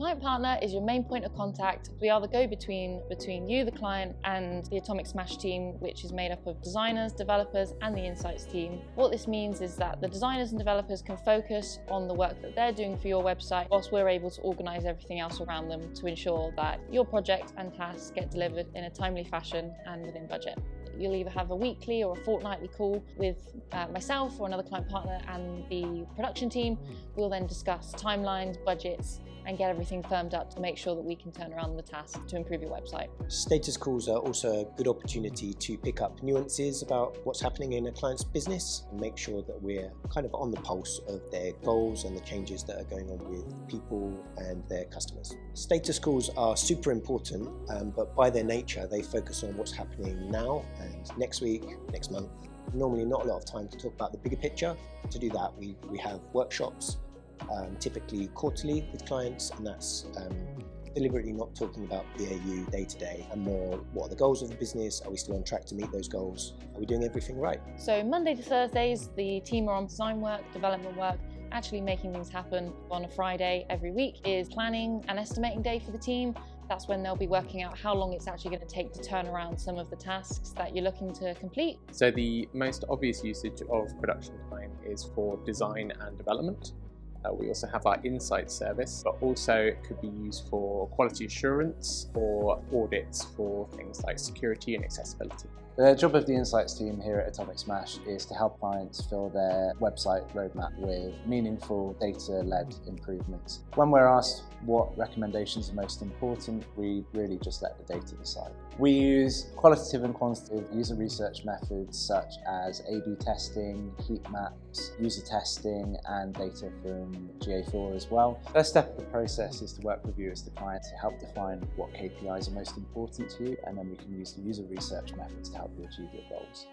client partner is your main point of contact. We are the go-between between you, the client, and the Atomic Smash team, which is made up of designers, developers, and the insights team. What this means is that the designers and developers can focus on the work that they're doing for your website, whilst we're able to organise everything else around them to ensure that your project and tasks get delivered in a timely fashion and within budget. You'll either have a weekly or a fortnightly call with myself or another client partner and the production team. We'll then discuss timelines, budgets, and get everything firmed up to make sure that we can turn around the task to improve your website. Status calls are also a good opportunity to pick up nuances about what's happening in a client's business and make sure that we're kind of on the pulse of their goals and the changes that are going on with people and their customers. Status calls are super important, but by their nature, they focus on what's happening now and next week, next month. Normally not a lot of time to talk about the bigger picture. To do that, we have workshops, typically quarterly with clients, and that's deliberately not talking about BAU day-to-day and more what are the goals of the business, are we still on track to meet those goals, are we doing everything right? So Monday to Thursdays, the team are on design work, development work, actually making things happen. On a Friday every week is planning and estimating day for the team. That's when they'll be working out how long it's actually going to take to turn around some of the tasks that you're looking to complete. So the most obvious usage of production time is for design and development. We also have our insights service, but also it could be used for quality assurance or audits for things like security and accessibility. The job of the insights team here at Atomic Smash is to help clients fill their website roadmap with meaningful data-led improvements. When we're asked what recommendations are most important, we really just let the data decide. We use qualitative and quantitative user research methods such as A/B testing, heat maps, user testing, and data from GA4 as well. First step of the process is to work with you as the client to help define what KPIs are most important to you, and then we can use the user research methods to help you achieve your goals.